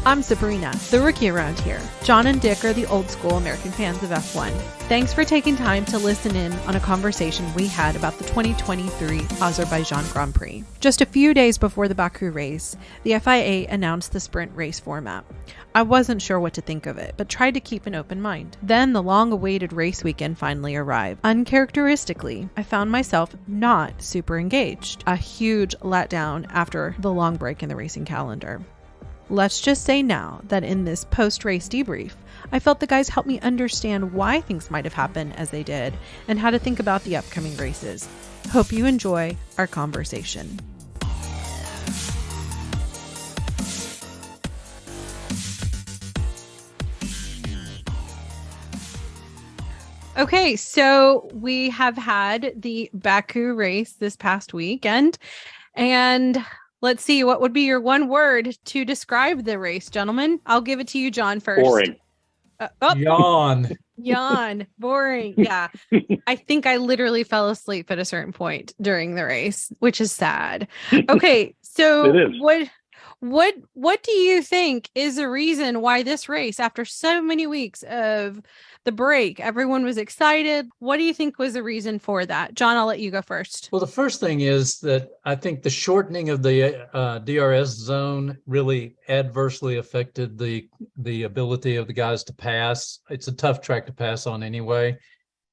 I'm Sabrina, the rookie around here. John and Dick are the old school American fans of F1. Thanks for taking time to listen in on a conversation we had about the 2023 Azerbaijan Grand Prix. Just a few days before the Baku race, the FIA announced the sprint race format. I wasn't sure what to think of it, but tried to keep an open mind. Then the long-awaited race weekend finally arrived. Uncharacteristically, I found myself not super engaged. A huge letdown after the long break in the racing calendar. Let's just say now that in this post-race debrief, I felt the guys helped me understand why things might have happened as they did and how to think about the upcoming races. Hope you enjoy our conversation. Okay, so we have had the Baku race this past weekend, and let's see, what would be your one word to describe the race, gentlemen? I'll give it to you, John, first. Boring. Yawn. Yawn. Boring. Yeah. I think I literally fell asleep at a certain point during the race, which is sad. Okay, so It is. what do you think is the reason why this race, after so many weeks of the break, everyone was excited? What do you think was the reason for that? John, I'll let you go first. Well, the first thing is that I think the shortening of the DRS zone really adversely affected the ability of the guys to pass. It's a tough track to pass on anyway.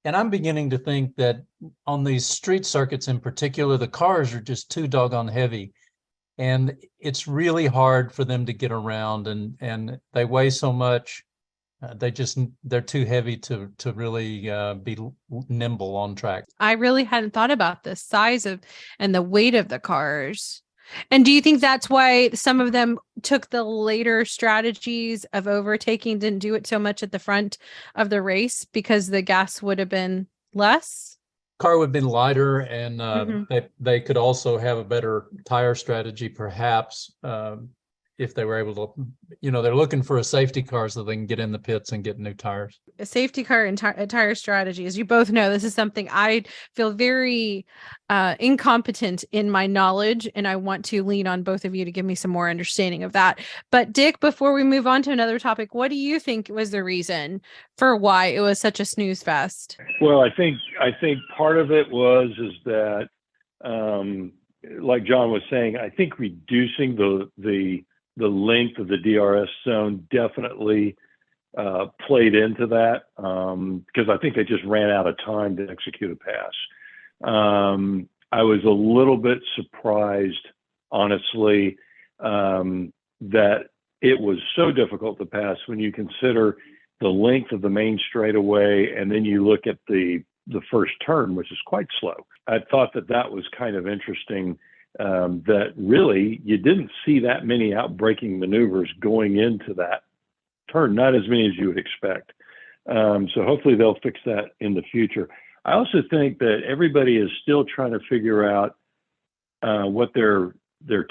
And I'm beginning to think that on these street circuits in particular, the cars are just too doggone heavy. And it's really hard for them to get around, and they weigh so much. They're too heavy to really be nimble on track. I really hadn't thought about the size of and the weight of the cars. And do you think that's why some of them took the later strategies of overtaking, didn't do it so much at the front of the race because the gas would have been less? Car would have been lighter, and they could also have a better tire strategy, perhaps, if they were able to, they're looking for a safety car so they can get in the pits and get new tires. A safety car and tire strategy. As you both know, this is something I feel very incompetent in my knowledge, and I want to lean on both of you to give me some more understanding of that. But Dick, before we move on to another topic, what do you think was the reason for why it was such a snooze fest? Well, I think part of it is that, like John was saying, I think reducing the length of the DRS zone definitely played into that, because I think they just ran out of time to execute a pass. I was a little bit surprised, honestly, that it was so difficult to pass when you consider the length of the main straightaway, and then you look at the first turn, which is quite slow. I thought that was kind of interesting. That really you didn't see that many outbraking maneuvers going into that turn, not as many as you would expect. So hopefully they'll fix that in the future. I also think that everybody is still trying to figure out what their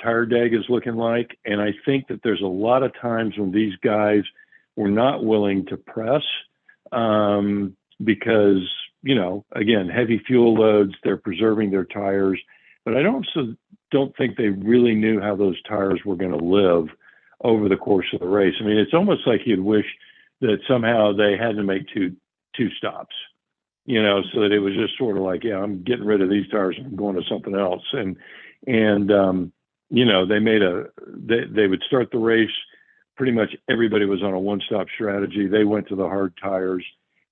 tire deg is looking like. And I think that there's a lot of times when these guys were not willing to press because, again, heavy fuel loads, they're preserving their tires. But I don't think they really knew how those tires were going to live over the course of the race. I mean, it's almost like you'd wish that somehow they had to make two stops, so that it was just sort of like, yeah, I'm getting rid of these tires and I'm going to something else. And they would start the race. Pretty much everybody was on a one-stop strategy. They went to the hard tires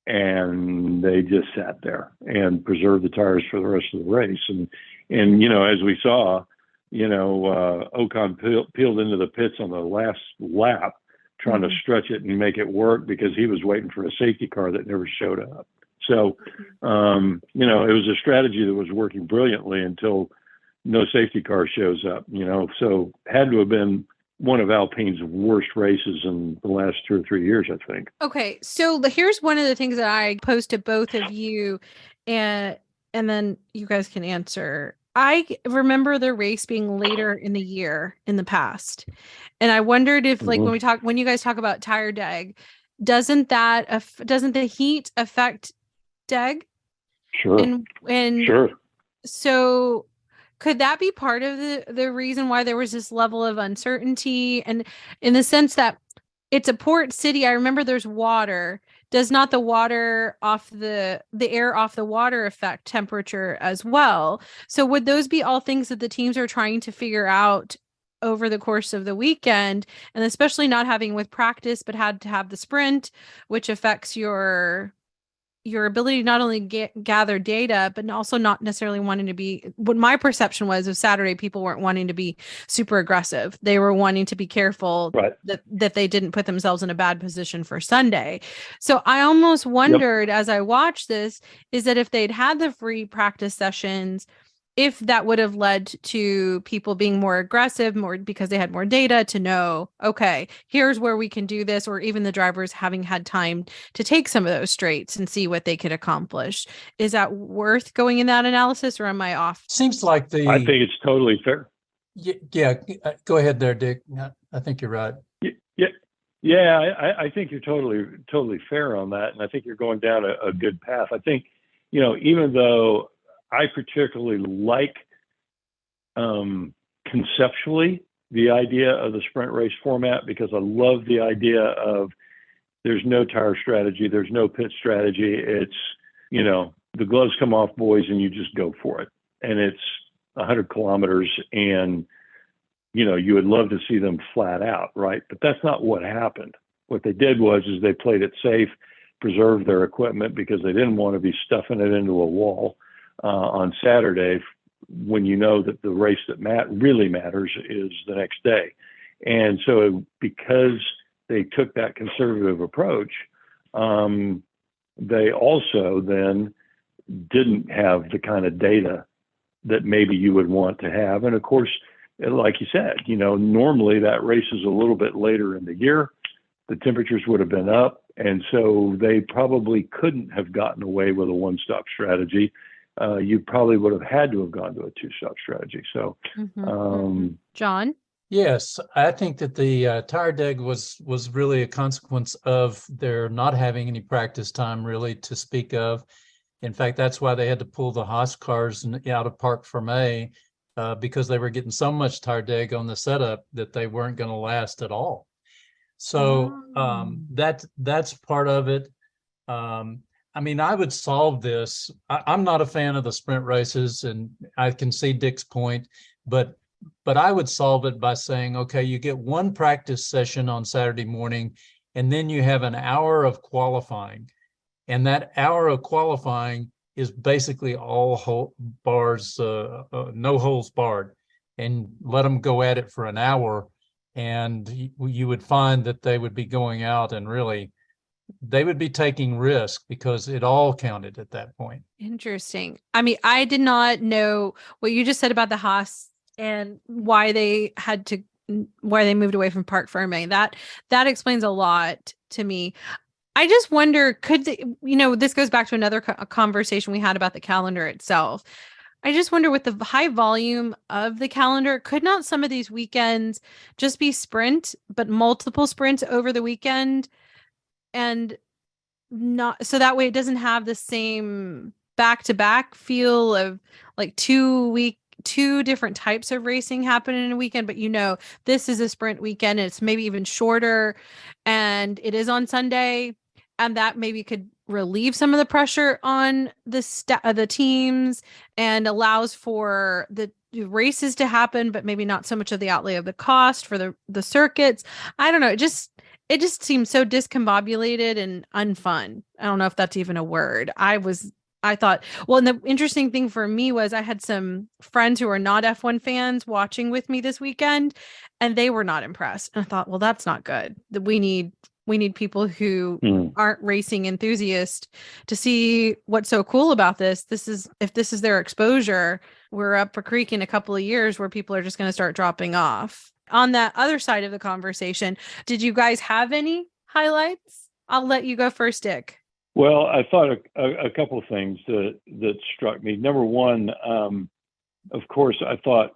and they just sat there and preserved the tires for the rest of the race. And as we saw, Ocon peeled into the pits on the last lap, trying to stretch it and make it work because he was waiting for a safety car that never showed up. So, it was a strategy that was working brilliantly until no safety car shows up, so had to have been one of Alpine's worst races in the last 2 or 3 years, I think. Okay, so here's one of the things that I posed to both of you, and then you guys can answer. I remember the race being later in the year in the past, and I wondered if, like, when you guys talk about tire deg, doesn't the heat affect deg? Sure. And sure. So Could that be part of the reason why there was this level of uncertainty? And in the sense that it's a port city, I remember there's water. Does not the water off the air off the water affect temperature as well? So would those be all things that the teams are trying to figure out over the course of the weekend, and especially not having with practice, but had to have the sprint, which affects your ability to not only gather data, but also not necessarily wanting to be, what my perception was of Saturday, people weren't wanting to be super aggressive. They were wanting to be careful Right. that they didn't put themselves in a bad position for Sunday. So I almost wondered as I watched this, is that if they'd had the free practice sessions, if that would have led to people being more aggressive, more because they had more data to know, okay, here's where we can do this, or even the drivers having had time to take some of those straights and see what they could accomplish. Is that worth going in that analysis, or am I off? Seems like I think it's totally fair. Yeah, go ahead there, Dick. I think you're right. Yeah, I think you're totally fair on that, and I think you're going down a good path. I think, even though I particularly like conceptually the idea of the sprint race format, because I love the idea of there's no tire strategy, there's no pit strategy. It's, the gloves come off, boys, and you just go for it. And it's 100 kilometers, and, you would love to see them flat out, right? But that's not what happened. What they did is they played it safe, preserved their equipment, because they didn't want to be stuffing it into a wall on Saturday, when you know that the race that really matters is the next day. And so because they took that conservative approach, they also then didn't have the kind of data that maybe you would want to have. And of course, like you said, normally that race is a little bit later in the year. The temperatures would have been up. And so they probably couldn't have gotten away with a one-stop strategy. You probably would have had to have gone to a two-stop strategy. So, John? Yes, I think that the tire deg was really a consequence of their not having any practice time really to speak of. In fact, that's why they had to pull the Haas cars out of Parc Fermé, because they were getting so much tire deg on the setup that they weren't going to last at all. So that's part of it. I would solve this. I'm not a fan of the sprint races, and I can see Dick's point, but I would solve it by saying, okay, you get one practice session on Saturday morning, and then you have an hour of qualifying. And that hour of qualifying is basically all bars, no holes barred, and let them go at it for an hour. And you would find that they would be going out and really, they would be taking risk, because it all counted at that point. Interesting. I did not know what you just said about the Haas and why they moved away from Parc Fermé. That explains a lot to me. I just wonder, this goes back to another conversation we had about the calendar itself. I just wonder, with the high volume of the calendar, could not some of these weekends just be sprint, but multiple sprints over the weekend? And not so that way it doesn't have the same back-to-back feel of like two different types of racing happening in a weekend, but this is a sprint weekend, and it's maybe even shorter, and it is on Sunday, and that maybe could relieve some of the pressure on the teams and allows for the races to happen, but maybe not so much of the outlay of the cost for the circuits. I don't know. It just seems so discombobulated and unfun. I don't know if that's even a word. I thought, well, and the interesting thing for me was I had some friends who are not F1 fans watching with me this weekend, and they were not impressed. And I thought, well, that's not good. We need people who aren't racing enthusiasts to see what's so cool about this. If this is their exposure, we're up a creek in a couple of years where people are just going to start dropping off. On that other side of the conversation, did you guys have any highlights? I'll let you go first, Dick. Well, I thought a couple of things that struck me. Number one, of course, I thought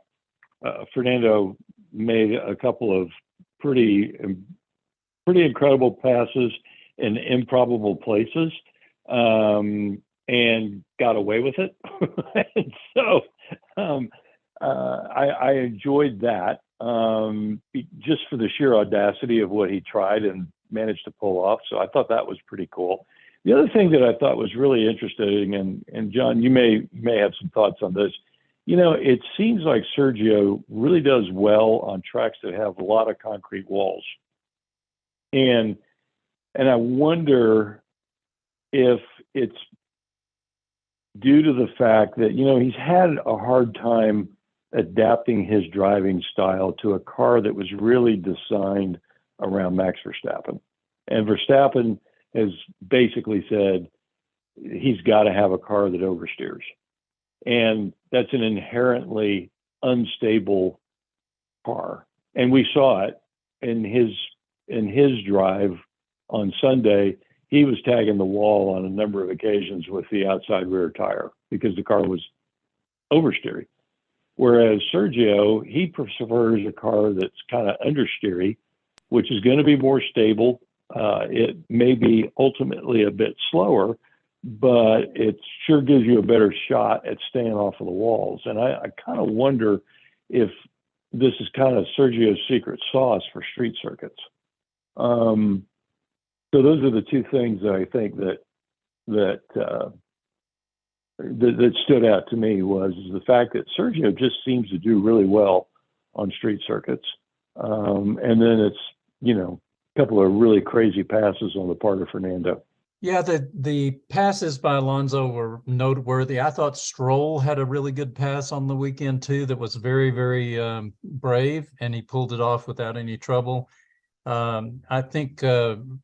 Fernando made a couple of pretty incredible passes in improbable places, and got away with it. And so I enjoyed that, just for the sheer audacity of what he tried and managed to pull off. So I thought that was pretty cool. The other thing that I thought was really interesting, and John, you may have some thoughts on this. It seems like Sergio really does well on tracks that have a lot of concrete walls, and I wonder if it's due to the fact that he's had a hard time adapting his driving style to a car that was really designed around Max Verstappen, and Verstappen has basically said he's got to have a car that oversteers. And that's an inherently unstable car. And we saw it in his drive on Sunday. He was tagging the wall on a number of occasions with the outside rear tire because the car was oversteery. Whereas Sergio, he prefers a car that's kind of understeery, which is going to be more stable. It may be ultimately a bit slower, but it sure gives you a better shot at staying off of the walls. And I kind of wonder if this is kind of Sergio's secret sauce for street circuits. So those are the two things that I think that stood out to me was the fact that Sergio just seems to do really well on street circuits. And then it's, a couple of really crazy passes on the part of Fernando. Yeah, the passes by Alonso were noteworthy. I thought Stroll had a really good pass on the weekend too that was very, very brave, and he pulled it off without any trouble. I think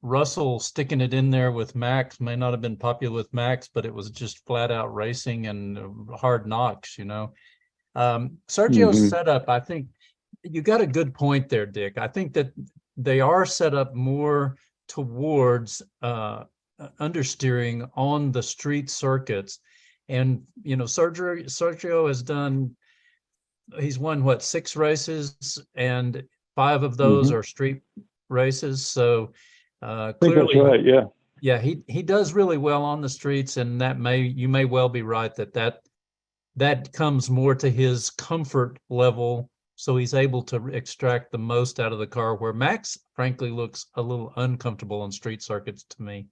Russell sticking it in there with Max may not have been popular with Max, but it was just flat out racing and hard knocks, Sergio's setup, I think you got a good point there, Dick. I think that they are set up more towards understeering on the street circuits. And, Sergio he's won 6 races, and 5 of those are street races. So clearly, that's right, yeah. Yeah, he does really well on the streets, and you may well be right that comes more to his comfort level. So he's able to extract the most out of the car, where Max, frankly, looks a little uncomfortable on street circuits to me.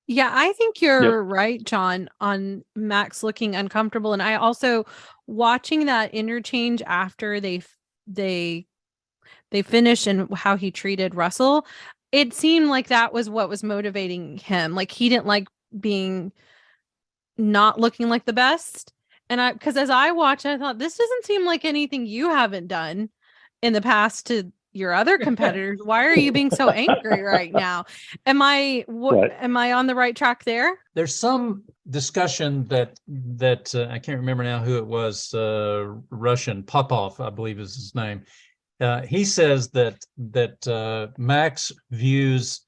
Yeah, I think you're right, John, on Max looking uncomfortable. And I also, watching that interchange after they finished and how he treated Russell, it seemed like that was what was motivating him. Like he didn't like being not looking like the best. And because as I watched, I thought, this doesn't seem like anything you haven't done in the past to your other competitors. Why are you being so angry right now? Am I on the right track there? There's some discussion that I can't remember now who it was, Russian, Popov, I believe is his name. He says that Max views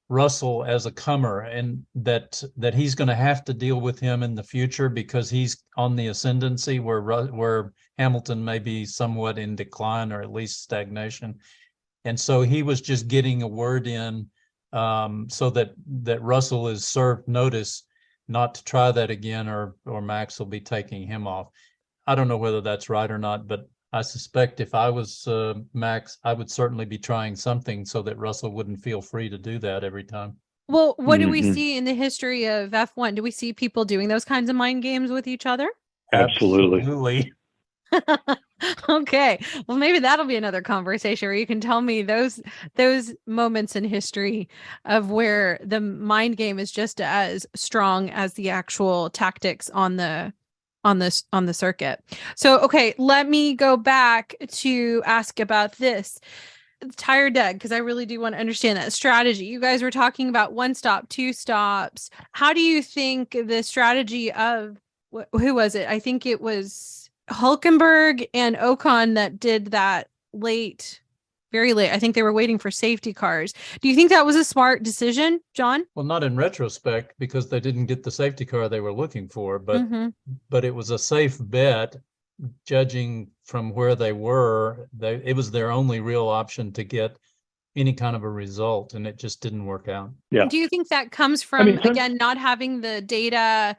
Russell as a comer, and that he's going to have to deal with him in the future because he's on the ascendancy, where Hamilton may be somewhat in decline or at least stagnation. And so he was just getting a word in so that Russell is served notice not to try that again, or Max will be taking him off. I don't know whether that's right or not, but I suspect if I was Max, I would certainly be trying something so that Russell wouldn't feel free to do that every time. Well, what do we see in the history of F1? Do we see people doing those kinds of mind games with each other? Absolutely. Okay. Well, maybe that'll be another conversation where you can tell me those moments in history of where the mind game is just as strong as the actual tactics on the circuit. So, okay, let me go back to ask about this tire dead, because I really do want to understand that strategy. You guys were talking about 1 stop, 2 stops. How do you think the strategy of who was it? I think it was Hülkenberg and Ocon that did that very late. I think they were waiting for safety cars. Do you think that was a smart decision, John? Well, not in retrospect, because they didn't get the safety car they were looking for, but it was a safe bet, judging from where they were. It was their only real option to get any kind of a result, and it just didn't work out. Yeah. Do you think that comes from, again, not having the data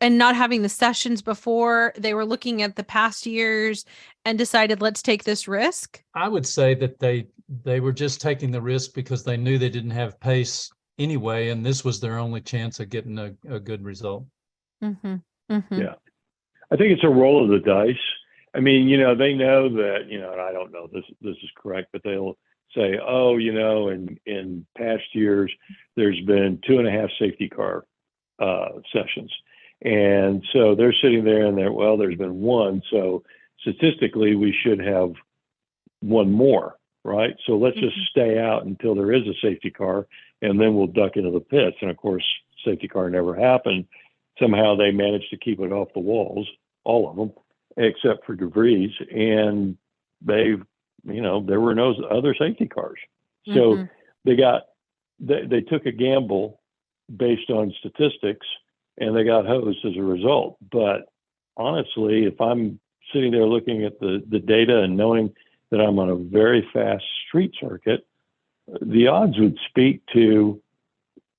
and not having the sessions before, they were looking at the past years and decided, let's take this risk? I would say that they were just taking the risk because they knew they didn't have pace anyway, and this was their only chance of getting a good result. Mm-hmm. Mm-hmm. Yeah. I think it's a roll of the dice. I mean, they know that, and I don't know this is correct, but they'll say, oh, in past years, there's been 2.5 safety car sessions. And so they're sitting there and there's been one. So statistically, we should have one more, right? So let's just stay out until there is a safety car, and then we'll duck into the pits. And of course, safety car never happened. Somehow they managed to keep it off the walls, all of them, except for DeVries. And there were no other safety cars. So they took a gamble based on statistics, and they got hosed as a result. But honestly, if I'm sitting there looking at the data and knowing that I'm on a very fast street circuit, the odds would speak to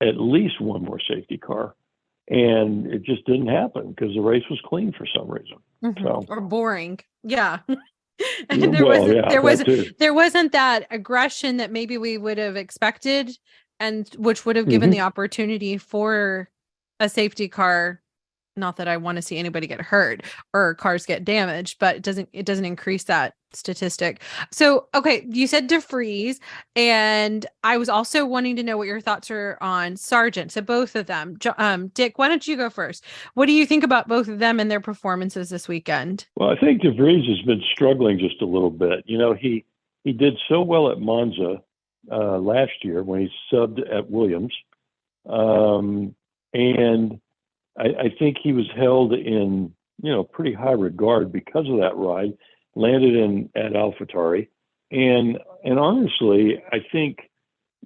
at least one more safety car. And it just didn't happen because the race was clean for some reason. So, or boring. Yeah. And there wasn't that aggression that maybe we would have expected, and which would have given the opportunity for a safety car. Not that I want to see anybody get hurt or cars get damaged, but it doesn't increase that statistic. So, okay, you said DeVries, and I was also wanting to know what your thoughts are on Sargent. So both of them. Dick, why don't you go first? What do you think about both of them and their performances this weekend? Well, I think DeVries has been struggling just a little bit. He did so well at Monza last year when he subbed at Williams, and I think he was held in, pretty high regard because of that ride, landed at AlphaTauri. And honestly, I think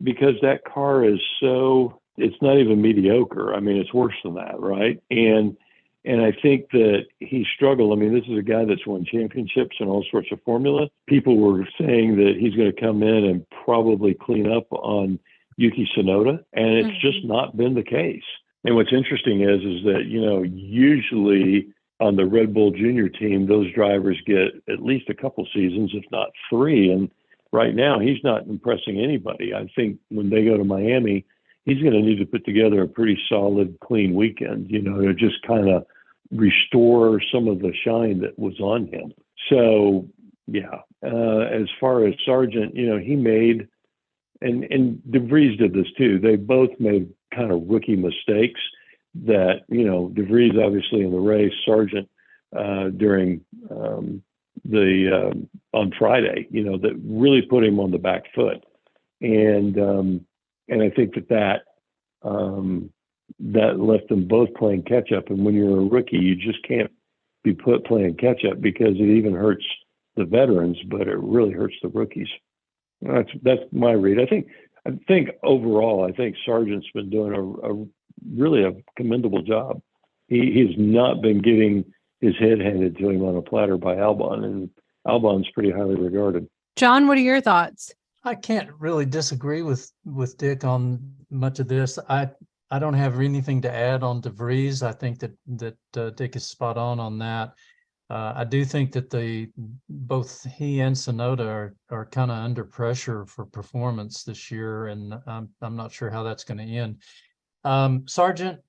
because that car is it's not even mediocre. I mean, it's worse than that, right? And I think that he struggled. I mean, this is a guy that's won championships and all sorts of formula. People were saying that he's going to come in and probably clean up on Yuki Tsunoda, and it's just not been the case. And what's interesting is that, usually on the Red Bull Junior team, those drivers get at least a couple seasons, if not 3. And right now, he's not impressing anybody. I think when they go to Miami, he's going to need to put together a pretty solid, clean weekend, to just kind of restore some of the shine that was on him. So, yeah, as far as Sargent, he made, and DeVries did this too, they both made kind of rookie mistakes that, DeVries obviously in the race, Sargent during on Friday, that really put him on the back foot. And I think that left them both playing catch up. And when you're a rookie, you just can't be playing catch up because it even hurts the veterans, but it really hurts the rookies. That's my read. I think overall, Sargent's been doing a really commendable job. He's not been getting his head handed to him on a platter by Albon, and Albon's pretty highly regarded. John, what are your thoughts? I can't really disagree with Dick on much of this. I don't have anything to add on DeVries. I think that Dick is spot on that. I do think that both he and Tsunoda are kind of under pressure for performance this year, and I'm not sure how that's going to end. Sargent,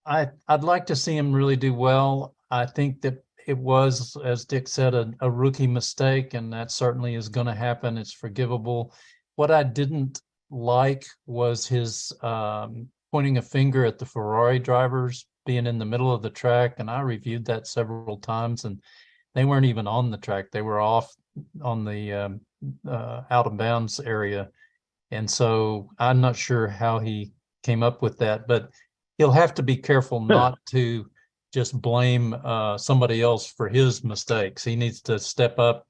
I'd like to see him really do well. I think that it was, as Dick said, a rookie mistake, and that certainly is going to happen. It's forgivable. What I didn't like was his pointing a finger at the Ferrari drivers being in the middle of the track, and I reviewed that several times, and they weren't even on the track. They were off on the out of bounds area, and so I'm not sure how he came up with that, but he'll have to be careful not to just blame somebody else for his mistakes. He needs to step up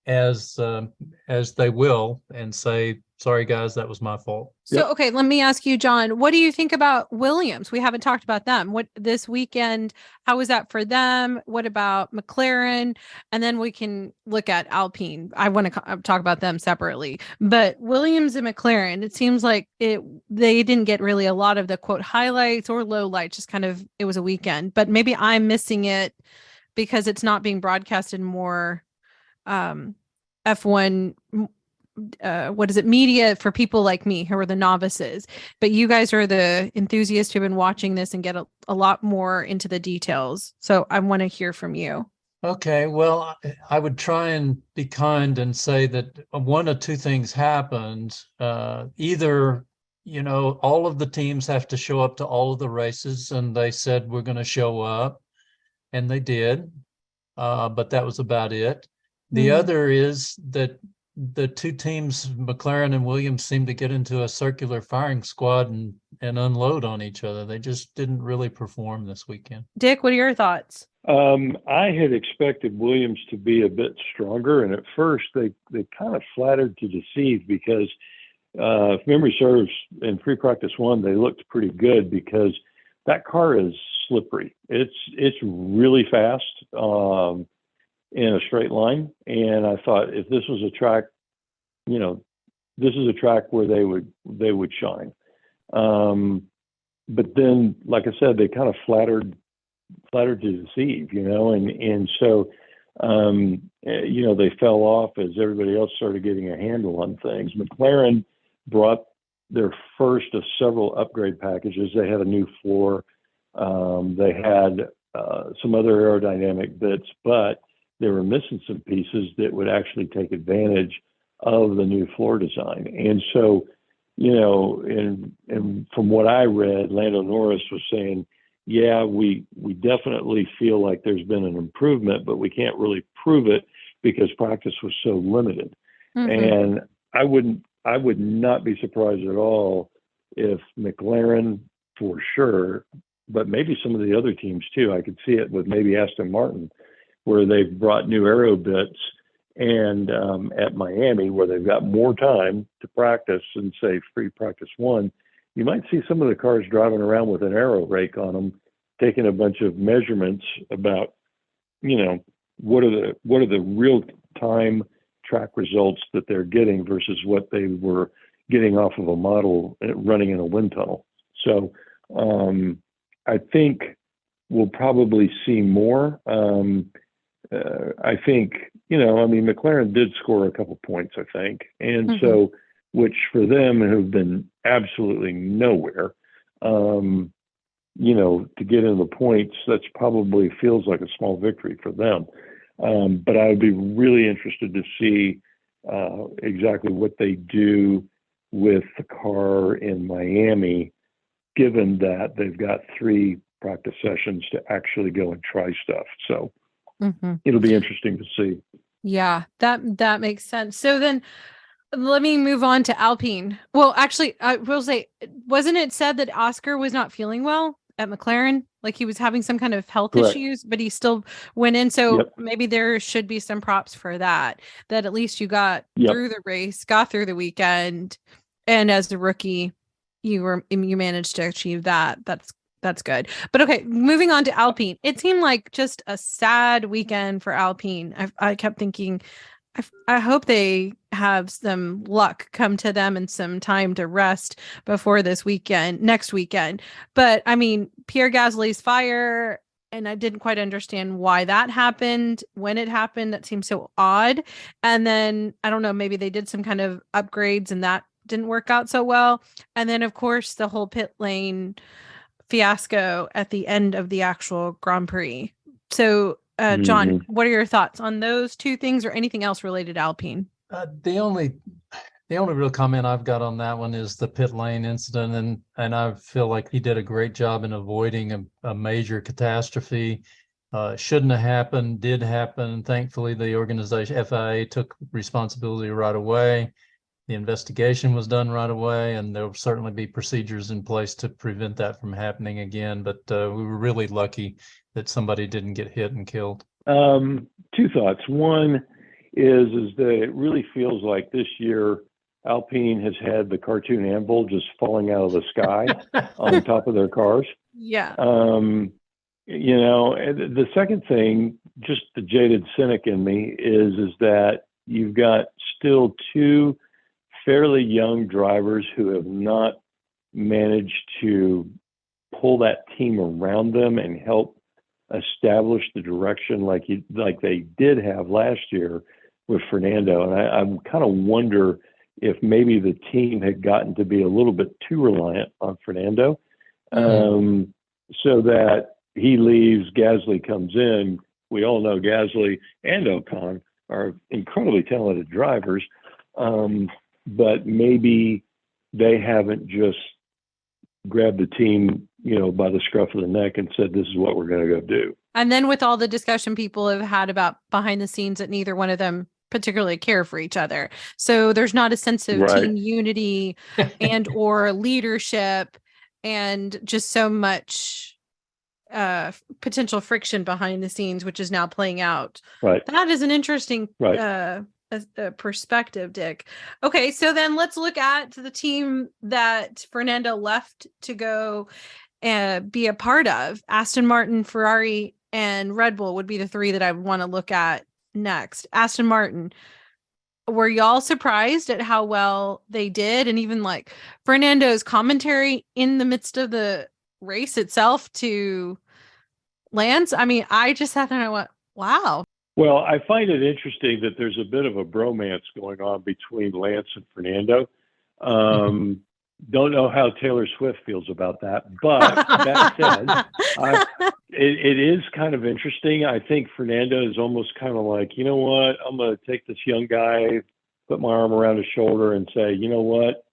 as they will and say, Sorry, guys, that was my fault. So, okay, let me ask you, John, what do you think about Williams? We haven't talked about them. What this weekend, how was that for them? What about McLaren? And then we can look at Alpine. I want to talk about them separately. But Williams and McLaren, it seems like they didn't get really a lot of the quote highlights or lowlights, just kind of it was a weekend. But maybe I'm missing it because it's not being broadcasted more F1 media for people like me who are the novices, but you guys are the enthusiasts who've been watching this and get a lot more into the details. So I want to hear from you. Okay, well, I would try and be kind and say that one of two things happened. Either, all of the teams have to show up to all of the races, and they said, we're going to show up, and they did, but that was about it. The other is that the two teams, McLaren and Williams, seemed to get into a circular firing squad and unload on each other. They just didn't really perform this weekend. Dick, what are your thoughts? I had expected Williams to be a bit stronger, and at first they kind of flattered to deceive because if memory serves, in free practice one, they looked pretty good because that car is slippery. It's really fast. In a straight line. And I thought if this was a track, this is a track where they would shine. But then, like I said, they kind of flattered to deceive, and so, they fell off as everybody else started getting a handle on things. McLaren brought their first of several upgrade packages. They had a new floor. They had some other aerodynamic bits, but they were missing some pieces that would actually take advantage of the new floor design. And so, and from what I read, Lando Norris was saying, yeah, we definitely feel like there's been an improvement, but we can't really prove it because practice was so limited. And I would not be surprised at all if McLaren, for sure, but maybe some of the other teams too. I could see it with maybe Aston Martin, where they've brought new aero bits, and at Miami, where they've got more time to practice and say free practice one, you might see some of the cars driving around with an aero rake on them, taking a bunch of measurements about, what are the real time track results that they're getting versus what they were getting off of a model running in a wind tunnel. So I think we'll probably see more. I think, McLaren did score a couple points, I think. And so, which for them who've been absolutely nowhere, to get in the points, that's probably feels like a small victory for them. But I would be really interested to see exactly what they do with the car in Miami, given that they've got 3 practice sessions to actually go and try stuff. So it'll be interesting to see. Yeah, that makes sense. So then let me move on to Alpine. Well, actually, I will say, wasn't it said that Oscar was not feeling well at McLaren? Like he was having some kind of health issues, but he still went in. So maybe there should be some props for that at least you got through the race, got through the weekend. And as a rookie, you managed to achieve that. That's good. But okay, moving on to Alpine. It seemed like just a sad weekend for Alpine. I kept thinking, I hope they have some luck come to them and some time to rest before next weekend. But I mean, Pierre Gasly's fire, and I didn't quite understand why that happened, when it happened. That seems so odd. And then, I don't know, maybe they did some kind of upgrades and that didn't work out so well. And then, of course, the whole pit lane fiasco at the end of the actual Grand Prix. So, John, what are your thoughts on those 2 things or anything else related to Alpine? The only real comment I've got on that one is the pit lane incident, and I feel like he did a great job in avoiding a major catastrophe. Shouldn't have happened, did happen. Thankfully, the organization, FIA, took responsibility right away. The investigation was done right away, and there will certainly be procedures in place to prevent that from happening again. But we were really lucky that somebody didn't get hit and killed. 2 thoughts. One is that it really feels like this year Alpine has had the cartoon anvil just falling out of the sky on top of their cars. Yeah. And the second thing, just the jaded cynic in me, is that you've got still two fairly young drivers who have not managed to pull that team around them and help establish the direction like they did have last year with Fernando. And I kind of wonder if maybe the team had gotten to be a little bit too reliant on Fernando, so that he leaves, Gasly comes in. We all know Gasly and Ocon are incredibly talented drivers, but maybe they haven't just grabbed the team, by the scruff of the neck and said, this is what we're going to go do. And then with all the discussion people have had about behind the scenes, that neither one of them particularly care for each other. So there's not a sense of team unity and or leadership, and just so much potential friction behind the scenes, which is now playing out. Right. That is an interesting perspective, Dick. Okay, so then let's look at the team that Fernando left to go be a part of. Aston Martin, Ferrari, and Red Bull would be the three that I would want to look at next. Aston Martin, were y'all surprised at how well they did? And even like Fernando's commentary in the midst of the race itself to Lance. I mean, I just sat there and I went, wow. Well, I find it interesting that there's a bit of a bromance going on between Lance and Fernando. Don't know how Taylor Swift feels about that, but that said, it is kind of interesting. I think Fernando is almost kind of like, you know what, I'm going to take this young guy, put my arm around his shoulder and say, you know what,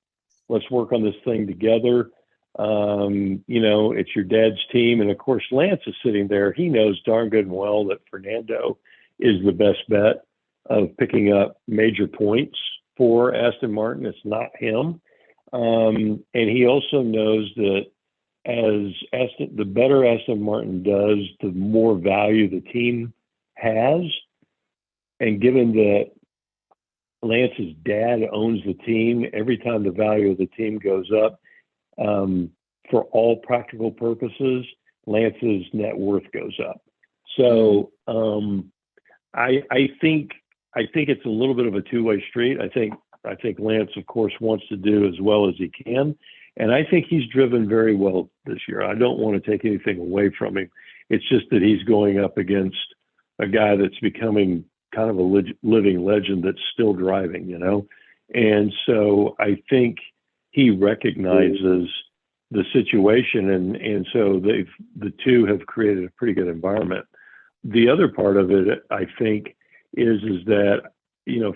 let's work on this thing together. It's your dad's team. And of course, Lance is sitting there. He knows darn good and well that Fernando is the best bet of picking up major points for Aston Martin. It's not him. And he also knows that the better Aston Martin does, the more value the team has. And given that Lance's dad owns the team, every time the value of the team goes up, for all practical purposes, Lance's net worth goes up. So I think it's a little bit of a two-way street. I think Lance, of course, wants to do as well as he can. And I think he's driven very well this year. I don't want to take anything away from him. It's just that he's going up against a guy that's becoming kind of a living legend that's still driving, And so I think he recognizes the situation. And so the two have created a pretty good environment. The other part of it, I think, is that,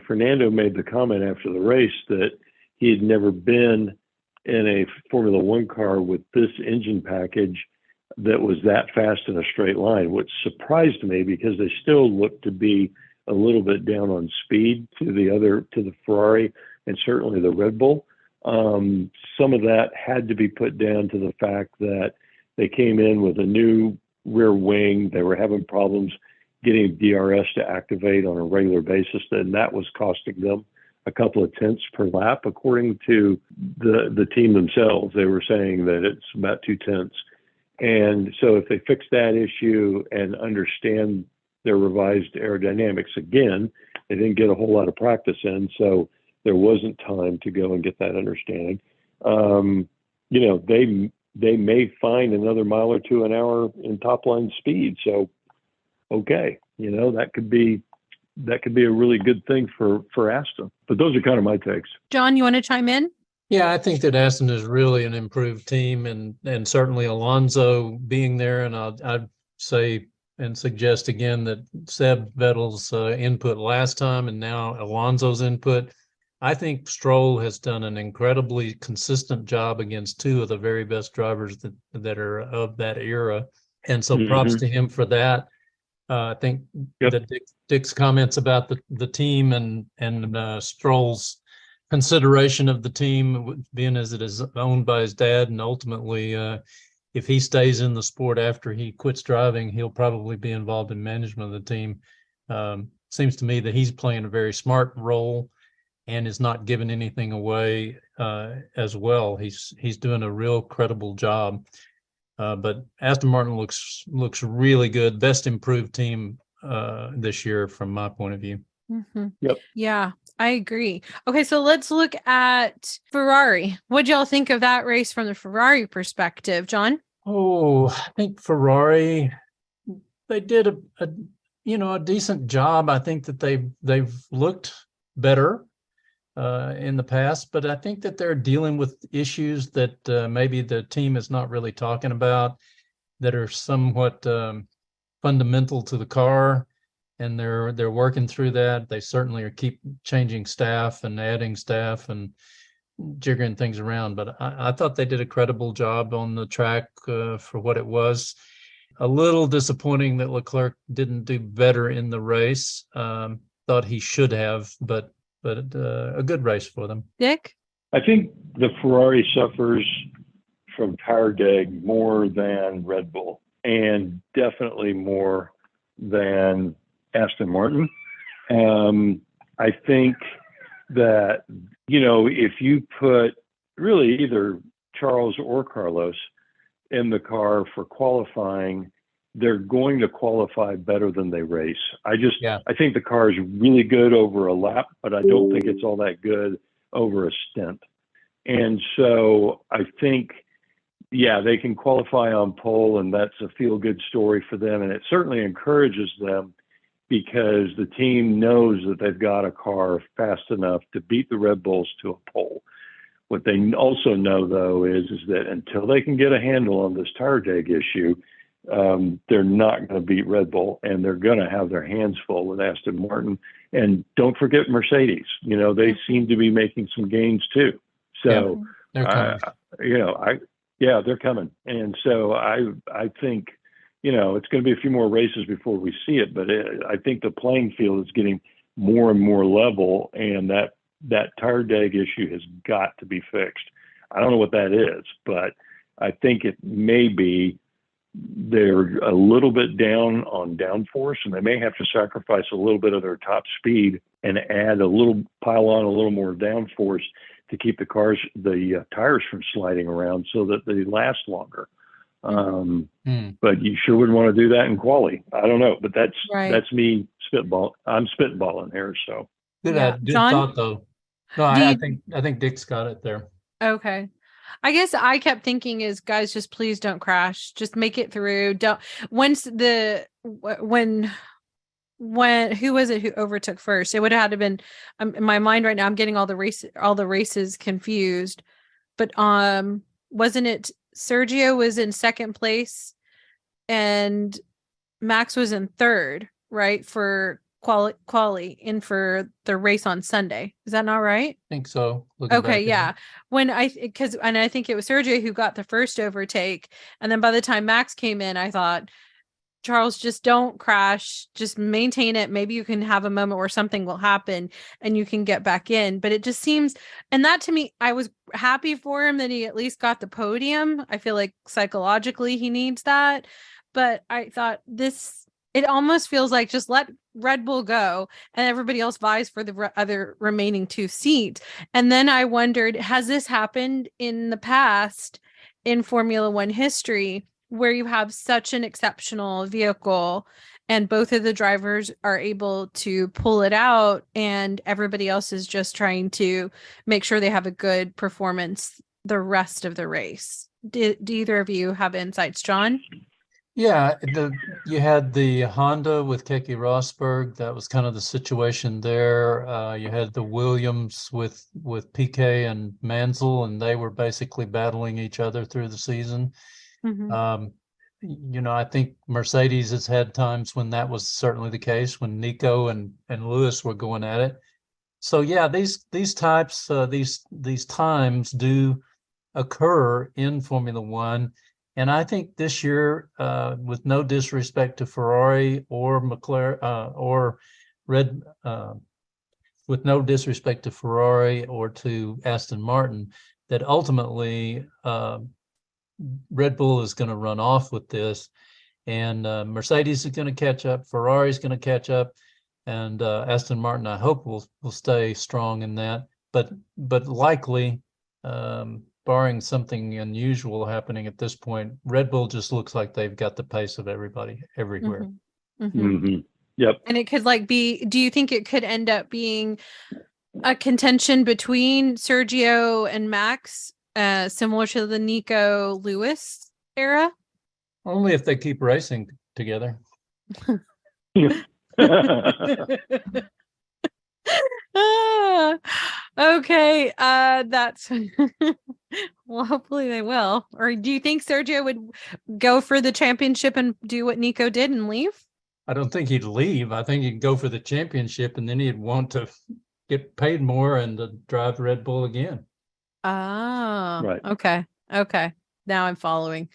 Fernando made the comment after the race that he had never been in a Formula One car with this engine package that was that fast in a straight line, which surprised me because they still looked to be a little bit down on speed to the Ferrari and certainly the Red Bull. Some of that had to be put down to the fact that they came in with a new rear wing. They were having problems getting DRS to activate on a regular basis, and that was costing them a couple of tenths per lap, according to the team themselves. They were saying that it's about 2 tenths. And so if they fix that issue and understand their revised aerodynamics again, they didn't get a whole lot of practice in, so there wasn't time to go and get that understanding. They may find another mile or two an hour in top line speed. So, okay, that could be a really good thing for Aston. But those are kind of my takes. John, you want to chime in? Yeah, I think that Aston is really an improved team, and certainly Alonso being there. And I'd say and suggest again that Seb Vettel's input last time and now Alonso's input. I think Stroll has done an incredibly consistent job against two of the very best drivers that are of that era. And so props to him for that. I think that Dick's comments about the team and Stroll's consideration of the team, being as it is owned by his dad, and ultimately, if he stays in the sport after he quits driving, he'll probably be involved in management of the team. Seems to me that he's playing a very smart role. and is not giving anything away as well. He's doing a real credible job. But Aston Martin looks really good. Best improved team this year from my point of view. Mm-hmm. Yep. Yeah, I agree. Okay, so let's look at Ferrari. What'd y'all think of that race from the Ferrari perspective, John? Oh, I think Ferrari, they did a decent job. I think that they've looked better in the past, but I think that they're dealing with issues that maybe the team is not really talking about, that are somewhat fundamental to the car, and they're working through that. They certainly are keep changing staff and adding staff and jiggering things around, but I thought they did a credible job on the track for what it was. A little disappointing that Leclerc didn't do better in the race. Thought he should have, but a good race for them. Dick? I think the Ferrari suffers from tire deg more than Red Bull, and definitely more than Aston Martin. I think that, if you put really either Charles or Carlos in the car for qualifying, they're going to qualify better than they race. I think the car is really good over a lap, but I don't think it's all that good over a stint. And so I think, they can qualify on pole, and that's a feel-good story for them. And it certainly encourages them, because the team knows that they've got a car fast enough to beat the Red Bulls to a pole. What they also know, though, is that until they can get a handle on this tire deg issue, they're not going to beat Red Bull, and they're going to have their hands full with Aston Martin. And don't forget Mercedes. They seem to be making some gains too. So, they're coming. they're coming. And so I think, it's going to be a few more races before we see it, but I think the playing field is getting more and more level, and that tire deg issue has got to be fixed. I don't know what that is, but I think it may be they're a little bit down on downforce, and they may have to sacrifice a little bit of their top speed and pile on a little more downforce to keep the tires from sliding around so that they last longer. But you sure wouldn't want to do that in quali. I don't know, but that's me spitball. I'm spitballing here. So good John? thought though. No, I think Dick's got it there. Okay. I guess I kept thinking is, guys, just please don't crash. Just make it through. When who was it who overtook first? It would have had to been in my mind right now. I'm getting all the races confused, but wasn't it Sergio was in second place and Max was in third, right? For quali in for the race on Sunday. Is that not right? I think so. Okay, yeah. I think it was Sergio who got the first overtake, and then by the time Max came in, I thought, Charles, just don't crash, just maintain it. Maybe you can have a moment where something will happen and you can get back in. But it just seems, and that to me, I was happy for him that he at least got the podium. I feel like psychologically he needs that. But I thought it almost feels like just let Red Bull go and everybody else vies for the other remaining 2 seats. And then I wondered, has this happened in the past in Formula One history, where you have such an exceptional vehicle and both of the drivers are able to pull it out and everybody else is just trying to make sure they have a good performance the rest of the race? Do either of you have insights, John? Yeah, you had the Honda with Keke Rosberg. That was kind of the situation there. You had the Williams with Piquet and Mansell, and they were basically battling each other through the season. Mm-hmm. I think Mercedes has had times when that was certainly the case, when Nico and Lewis were going at it. So yeah, these times do occur in Formula One. And I think this year, with no disrespect to Ferrari or McLaren or with no disrespect to Ferrari or to Aston Martin, that ultimately Red Bull is going to run off with this, and Mercedes is going to catch up. Ferrari is going to catch up. And Aston Martin, I hope will stay strong in that, but likely, barring something unusual happening at this point, Red Bull just looks like they've got the pace of everybody everywhere. Yep. And it could do you think it could end up being a contention between Sergio and Max, similar to the Nico Lewis era? Only if they keep racing together. Okay, that's well, hopefully they will. Or do you think Sergio would go for the championship and do what Nico did and leave? I don't think he'd leave. I think he'd go for the championship, and then he'd want to get paid more and to drive Red Bull again. Oh, right. Okay. Now I'm following.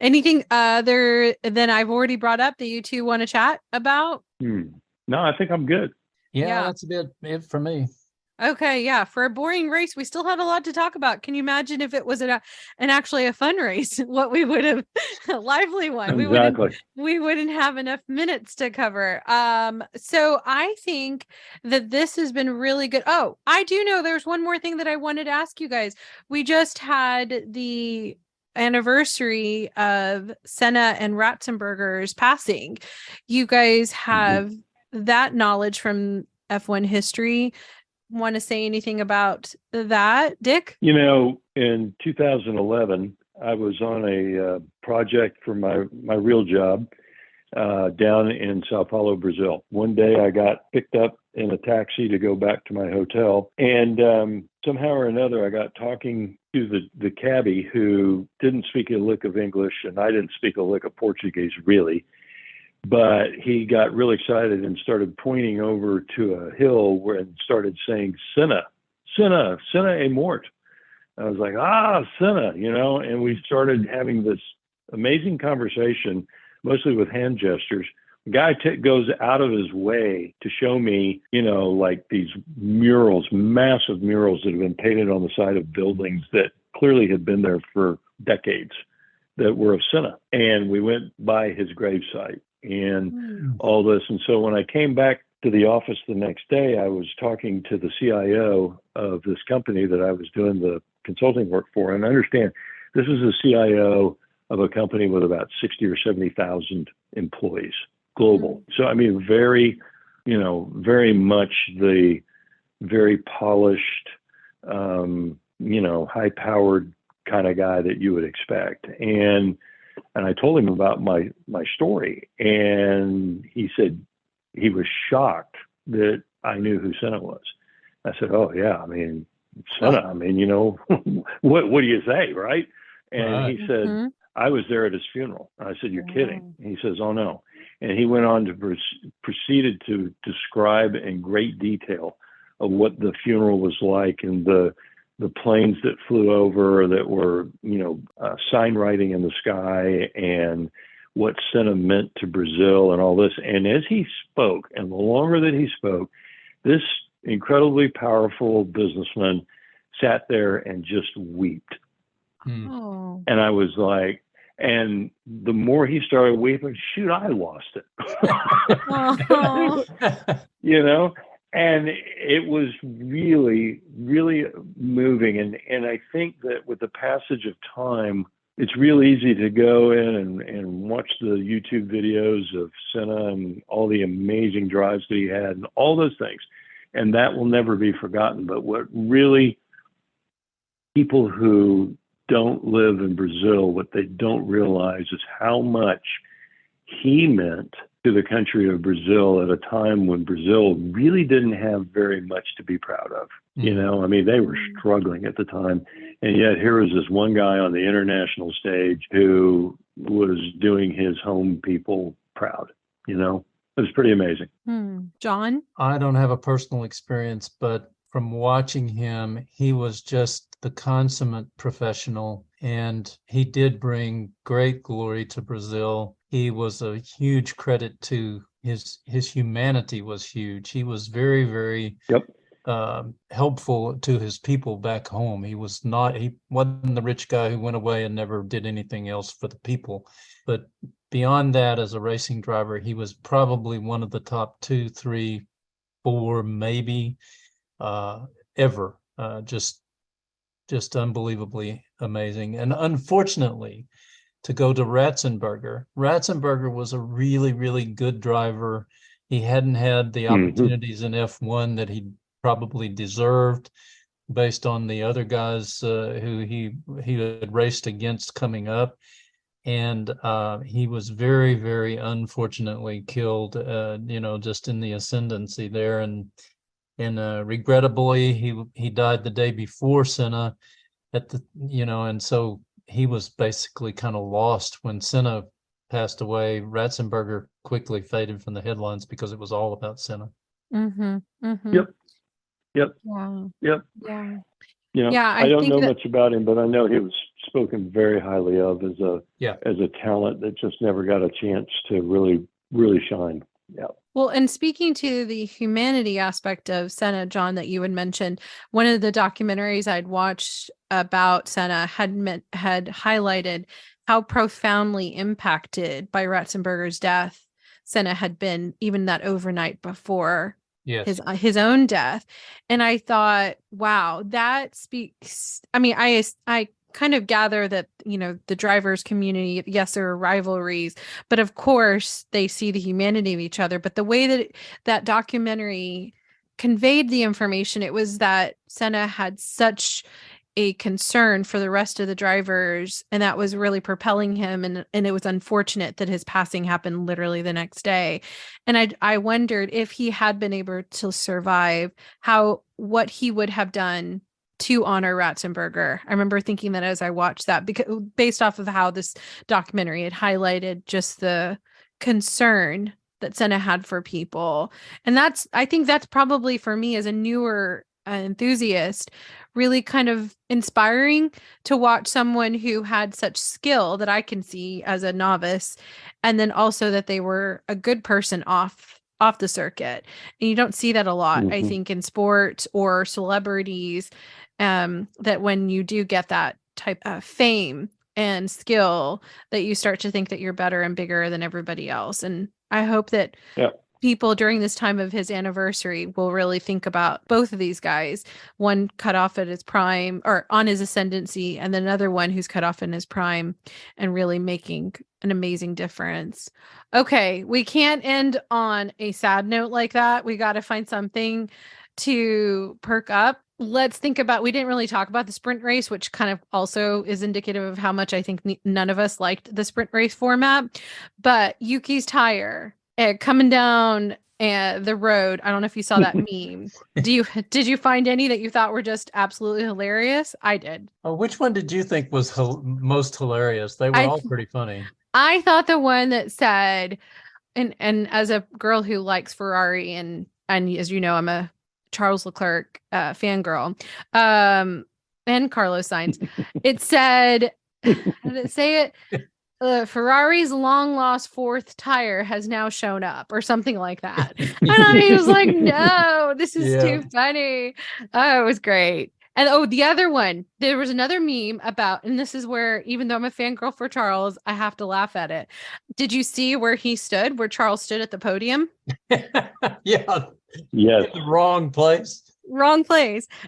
Anything other than I've already brought up that you two want to chat about? No, I think I'm good. Yeah, that's a bit it for me. Okay, yeah. For a boring race, we still had a lot to talk about. Can you imagine if it was an actually a fun race? What we would have a lively one. Exactly. We wouldn't have enough minutes to cover. So I think that this has been really good. Oh, I do know there's one more thing that I wanted to ask you guys. We just had the anniversary of Senna and Ratzenberger's passing. You guys have that knowledge from F1 history. Want to say anything about that, Dick? You know, in 2011, I was on a project for my real job down in Sao Paulo, Brazil. One day I got picked up in a taxi to go back to my hotel, and somehow or another I got talking to the cabbie, who didn't speak a lick of English, and I didn't speak a lick of Portuguese, really. But he got really excited and started pointing over to a hill and started saying, Senna e mort. I was like, Senna, and we started having this amazing conversation, mostly with hand gestures. The guy goes out of his way to show me, like these murals, massive murals that have been painted on the side of buildings that clearly had been there for decades, that were of Senna. And we went by his gravesite and all this. And so when I came back to the office the next day, I was talking to the CIO of this company that I was doing the consulting work for. And understand, this is a CIO of a company with about 60 or 70,000 employees, global. So, I mean, very much the very polished, high-powered kind of guy that you would expect. And I told him about my story, and he said he was shocked that I knew who Senna was. I said, "Oh yeah, I mean Senna. I mean, what do you say, right?" And he said, "I was there at his funeral." I said, "You're kidding?" And he says, "Oh no." And he went on to proceeded to describe in great detail of what the funeral was like, and the planes that flew over that were, sign writing in the sky, and what Senna meant to Brazil and all this. And as he spoke, and the longer that he spoke, this incredibly powerful businessman sat there and just wept. Oh. And I was like, and the more he started weeping, shoot, I lost it. And it was really, really moving. And I think that with the passage of time, it's real easy to go in and watch the YouTube videos of Senna and all the amazing drives that he had and all those things. And that will never be forgotten. But what really, people who don't live in Brazil, what they don't realize is how much he meant to the country of Brazil at a time when Brazil really didn't have very much to be proud of. I mean, they were struggling at the time. And yet here was this one guy on the international stage who was doing his home people proud. It was pretty amazing. John? I don't have a personal experience, but from watching him, he was just the consummate professional, and he did bring great glory to Brazil. He was a huge credit to his humanity was huge. He was very, very helpful to his people back home. He wasn't the rich guy who went away and never did anything else for the people. But beyond that, as a racing driver, he was probably one of the top 2, 3, 4, maybe ever. Just unbelievably amazing. And unfortunately, to go to Ratzenberger was a really, really good driver. He hadn't had the opportunities in F1 that he probably deserved based on the other guys who he had raced against coming up. And he was very, very unfortunately killed, just in the ascendancy there. And regrettably, he died the day before Senna and so he was basically kind of lost when Senna passed away. Ratzenberger quickly faded from the headlines because it was all about Senna. Mm-hmm. Mm-hmm. Yep. Yeah. Yep. Yeah. Yeah. I don't know much about him, but I know he was spoken very highly of as a talent that just never got a chance to really, really shine. Yeah. Well, and speaking to the humanity aspect of Senna, John, that you had mentioned, one of the documentaries I'd watched about Senna had highlighted how profoundly impacted by Ratzenberger's death Senna had been, even that overnight before his own death. And I thought, wow, that speaks. I mean, I kind of gather that, the drivers community, yes, there are rivalries, but of course they see the humanity of each other. But the way that documentary conveyed the information, it was that Senna had such a concern for the rest of the drivers, and that was really propelling him. And it was unfortunate that his passing happened literally the next day. And I wondered if he had been able to survive, what he would have done to honor Ratzenberger. I remember thinking that as I watched that, because based off of how this documentary had highlighted just the concern that Senna had for people. And I think that's probably, for me as a newer enthusiast, really kind of inspiring to watch someone who had such skill that I can see as a novice, and then also that they were a good person off the circuit. And you don't see that a lot, I think, in sport or celebrities, that when you do get that type of fame and skill, that you start to think that you're better and bigger than everybody else. And I hope that people during this time of his anniversary will really think about both of these guys, one cut off at his prime or on his ascendancy, and then another one who's cut off in his prime and really making an amazing difference. Okay, we can't end on a sad note like that. We got to find something to perk up. Let's think about, we didn't really talk about the sprint race, which kind of also is indicative of how much I think none of us liked the sprint race format. But Yuki's tire coming down the road. I don't know if you saw that meme. Did you find any that you thought were just absolutely hilarious? I did. Oh, which one did you think was most hilarious? They were all pretty funny. I thought the one that said, and as a girl who likes Ferrari, and as you know, I'm a Charles Leclerc fangirl, and Carlos Sainz. It said, how did it say it? Ferrari's long lost fourth tire has now shown up, or something like that. And I was like, no, this is too funny. Oh, it was great. And the other one, there was another meme about, and this is where, even though I'm a fangirl for Charles, I have to laugh at it. Did you see where Charles stood at the podium? Yeah. Yes. Wrong place.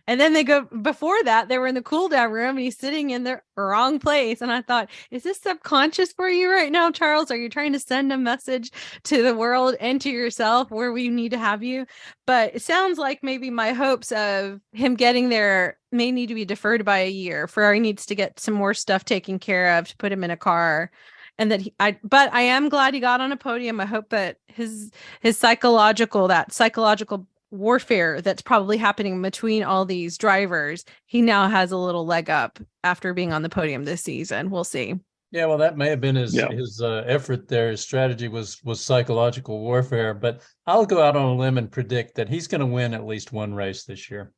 And then before that, they were in the cool down room and he's sitting in the wrong place. And I thought, is this subconscious for you right now, Charles? Are you trying to send a message to the world and to yourself where we need to have you? But it sounds like maybe my hopes of him getting there may need to be deferred by a year. Ferrari needs to get some more stuff taken care of to put him in a car. And that but I am glad he got on a podium. I hope that his psychological warfare that's probably happening between all these drivers, he now has a little leg up after being on the podium this season. We'll see. Yeah, well, that may have been his effort there. His strategy was psychological warfare. But I'll go out on a limb and predict that he's going to win at least one race this year.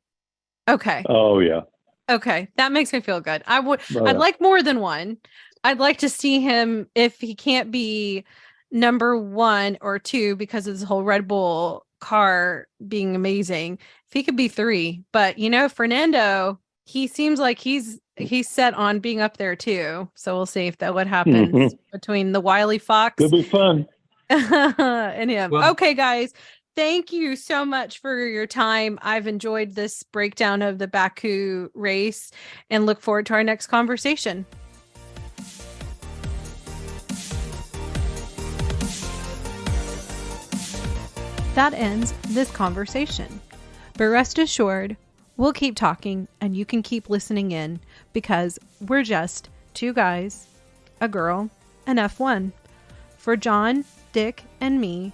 Okay. Oh yeah. Okay, that makes me feel good. I'd like more than one. I'd like to see him, if he can't be number 1 or 2 because of this whole Red Bull car being amazing, if he could be 3. But Fernando, he seems like he's he's set on being up there too. So we'll see if what happens between the wily fox Could be fun. and him. Well- Okay, guys. Thank you so much for your time. I've enjoyed this breakdown of the Baku race and look forward to our next conversation. That ends this conversation. But rest assured, we'll keep talking and you can keep listening in because we're just two guys, a girl, and F1. For John, Dick, and me,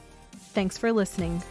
thanks for listening.